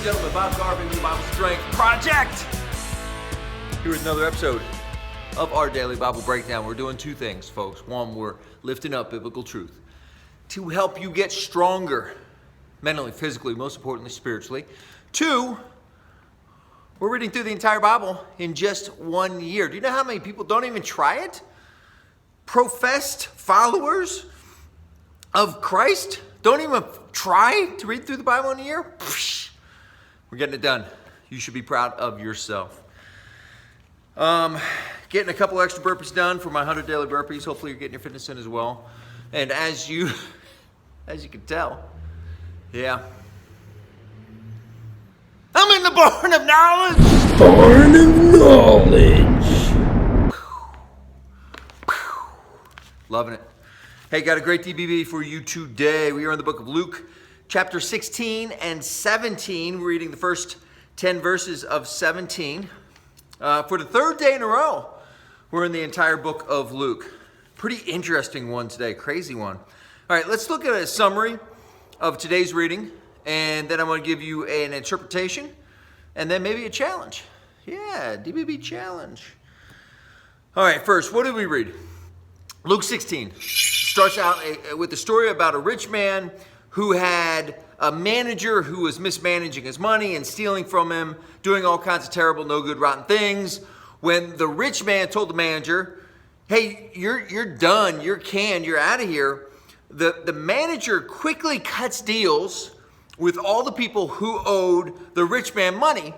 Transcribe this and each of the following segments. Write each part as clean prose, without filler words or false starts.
gentlemen, Bob Garvin, the Bible Strength Project. Here with another episode of our daily Bible breakdown. We're doing two things, folks. One, we're lifting up biblical truth to help you get stronger mentally, physically, most importantly, spiritually. Two, we're reading through the entire Bible in just 1 year. Do you know how many people don't even try it? Professed followers of Christ don't even try to read through the Bible in a year? We're getting it done. You should be proud of yourself. Getting a couple extra burpees done for my 100 daily burpees. Hopefully you're getting your fitness in as well. And as you can tell, yeah, I'm in the barn of knowledge. Barn of knowledge. Loving it. Hey, got a great DBB for you today. We are in the book of Luke, chapter 16 and 17. We're reading the first 10 verses of 17. For the third day in a row, we're in the entire book of Luke. Pretty interesting one today, crazy one. All right, let's look at a summary of today's reading, and then I'm going to give you an interpretation, and then maybe a challenge. Yeah, DBB challenge. All right, first, what did we read? Luke 16 starts out with the story about a rich man who had a manager who was mismanaging his money and stealing from him, doing all kinds of terrible, no good, rotten things. When the rich man told the manager, hey, you're done, you're canned, you're out of here, the manager quickly cuts deals with all the people who owed the rich man money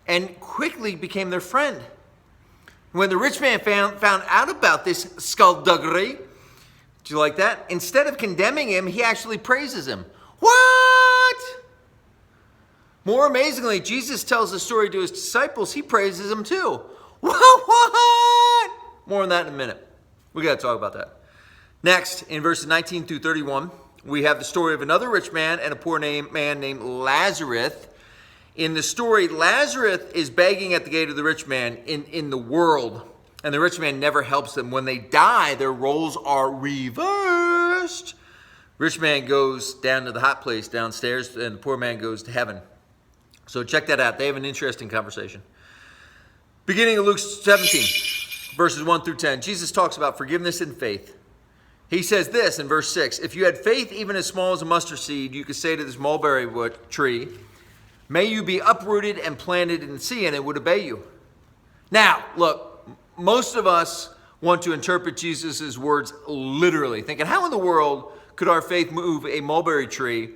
and quickly became their friend. When the rich man found out about this skullduggery, do you like that? Instead of condemning him, he actually praises him. What? More amazingly, Jesus tells the story to his disciples. He praises them too. What? More on that in a minute. We got to talk about that. Next, in verses 19 through 31, we have the story of another rich man and a poor man named Lazarus. In the story, Lazarus is begging at the gate of the rich man in the world, and the rich man never helps them. When they die, their roles are reversed. Rich man goes down to the hot place downstairs, and the poor man goes to heaven. So check that out. They have an interesting conversation. Beginning of Luke 17, verses 1 through 10, Jesus talks about forgiveness and faith. He says this in verse 6, if you had faith even as small as a mustard seed, you could say to this mulberry tree, may you be uprooted and planted in the sea, and it would obey you. Now, look, most of us want to interpret Jesus' words literally, thinking, how in the world could our faith move a mulberry tree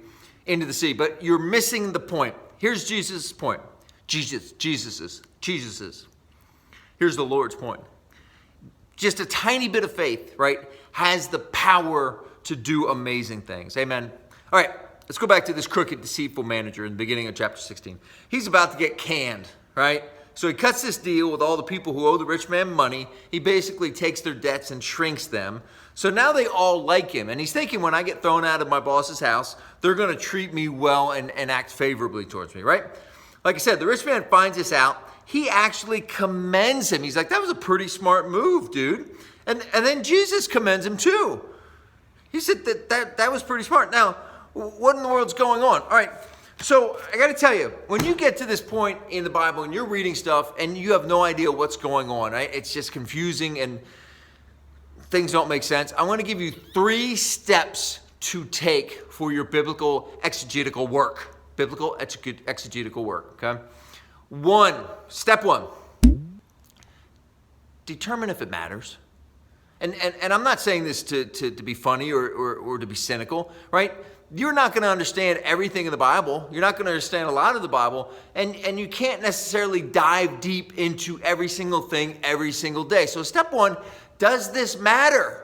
into the sea? But you're missing the point. Here's Jesus' point. Jesus's. Here's the Lord's point. Just a tiny bit of faith, right, has the power to do amazing things. Amen. All right. Let's go back to this crooked, deceitful manager in the beginning of chapter 16. He's about to get canned, right? So he cuts this deal with all the people who owe the rich man money. He basically takes their debts and shrinks them. So now they all like him. And he's thinking, when I get thrown out of my boss's house, they're going to treat me well and act favorably towards me, right? Like I said, the rich man finds this out. He actually commends him. He's like, that was a pretty smart move, dude. And then Jesus commends him too. He said that was pretty smart. Now, what in the world's going on? All right, so I got to tell you, when you get to this point in the Bible and you're reading stuff and you have no idea what's going on, right? It's just confusing and things don't make sense. I want to give you 3 steps to take for your biblical exegetical work. Biblical exegetical work, okay? Step one, determine if it matters. And I'm not saying this to be funny or to be cynical, right? You're not going to understand everything in the Bible. You're not going to understand a lot of the Bible. And you can't necessarily dive deep into every single thing every single day. So step one, does this matter?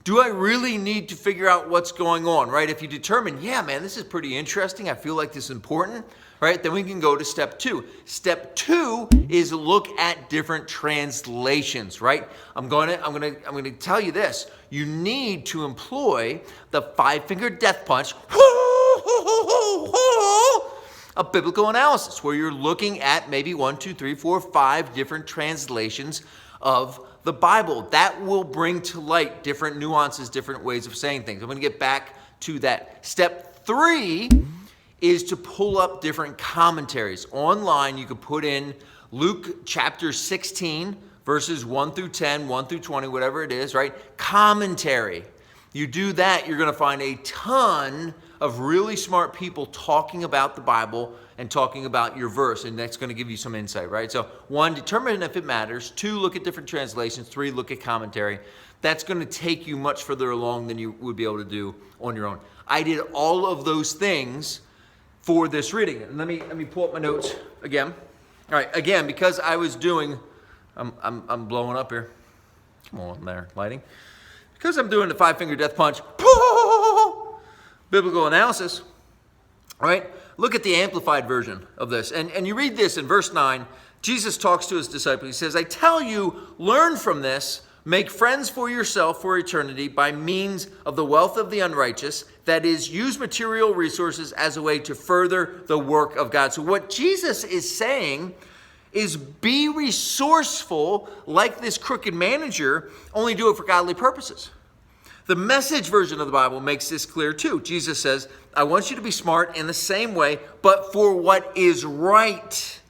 Do I really need to figure out what's going on, right? If you determine, yeah, man, this is pretty interesting. I feel like this is important, right? Then we can go to step 2. Step 2 is look at different translations, right? I'm going to tell you this. You need to employ the 5-finger death punch of biblical analysis, where you're looking at maybe 1, 2, 3, 4, 5 different translations of the Bible. That will bring to light different nuances, different ways of saying things. I'm going to get back to that. Step 3 is to pull up different commentaries. Online, you could put in Luke chapter 16, verses 1 through 10, 1 through 20, whatever it is, right? Commentary. You do that, you're going to find a ton of really smart people talking about the Bible and talking about your verse, and that's going to give you some insight, right? So 1, determine if it matters. 2, look at different translations. 3, look at commentary. That's going to take you much further along than you would be able to do on your own. I did all of those things for this reading. And let me pull up my notes again. All right, again, because I was doing, I'm blowing up here. Come on there, lighting. Because I'm doing the 5-finger death punch, biblical analysis, all right? Look at the amplified version of this. And you read this in verse 9. Jesus talks to his disciples. He says, I tell you, learn from this. Make friends for yourself for eternity by means of the wealth of the unrighteous. That is, use material resources as a way to further the work of God. So what Jesus is saying is be resourceful like this crooked manager, only do it for godly purposes. The Message version of the Bible makes this clear too. Jesus says, I want you to be smart in the same way, but for what is right.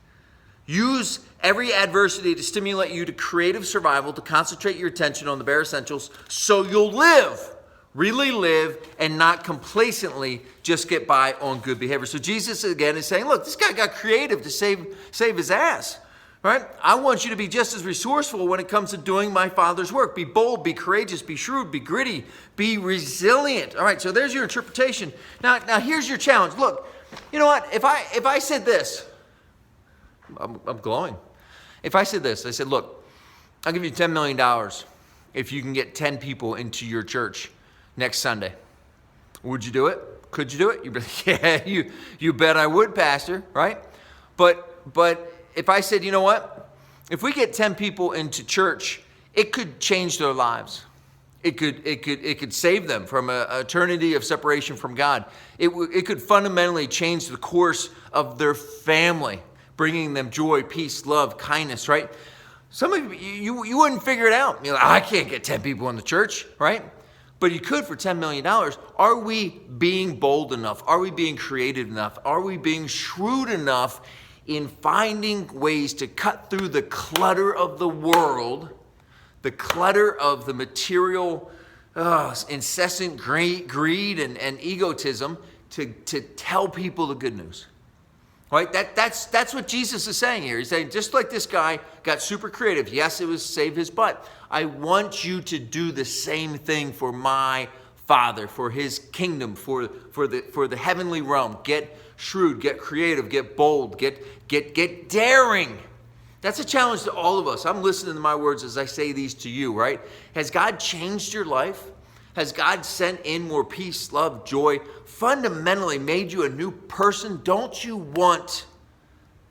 Use every adversity to stimulate you to creative survival, to concentrate your attention on the bare essentials, so you'll live, really live, and not complacently just get by on good behavior. So Jesus, again, is saying, look, this guy got creative to save his ass, right? I want you to be just as resourceful when it comes to doing my Father's work. Be bold, be courageous, be shrewd, be gritty, be resilient. All right, so there's your interpretation. Now here's your challenge. Look, you know what? If I said this, I'm glowing. If I said this, I said, look, I'll give you $10 million if you can get 10 people into your church next Sunday. Would you do it? Could you do it? You'd be like, yeah, you bet I would, Pastor, right? But if I said, you know what? If we get 10 people into church, it could change their lives. It could save them from an eternity of separation from God. It could fundamentally change the course of their family, bringing them joy, peace, love, kindness, right? Some of you wouldn't figure it out. You're like, I can't get 10 people in the church, right? But you could for $10 million. Are we being bold enough? Are we being creative enough? Are we being shrewd enough in finding ways to cut through the clutter of the world, the clutter of the material, incessant greed and egotism to tell people the good news? Right? That's what Jesus is saying here. He's saying, just like this guy got super creative. Yes, it was save his butt. I want you to do the same thing for my Father, for his kingdom, for the heavenly realm. Get shrewd, get creative, get bold, get daring. That's a challenge to all of us. I'm listening to my words as I say these to you, right? Has God changed your life? Has God sent in more peace, love, joy, fundamentally made you a new person? Don't you want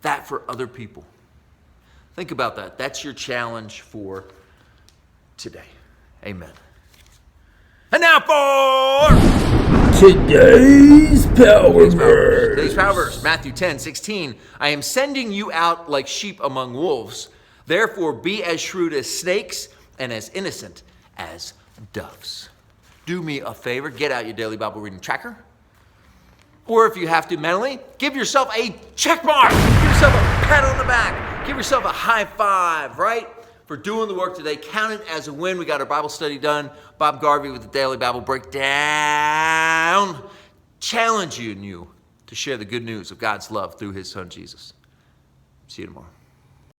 that for other people? Think about that. That's your challenge for today. Amen. And now for today's power verse. Today's power verse, Matthew 10:16. I am sending you out like sheep among wolves. Therefore, be as shrewd as snakes and as innocent as doves. Do me a favor, get out your daily Bible reading tracker. Or if you have to mentally, give yourself a check mark. Give yourself a pat on the back. Give yourself a high five, right? For doing the work today. Count it as a win. We got our Bible study done. Bob Garvey with the Daily Bible Breakdown. Challenging you to share the good news of God's love through his son, Jesus. See you tomorrow.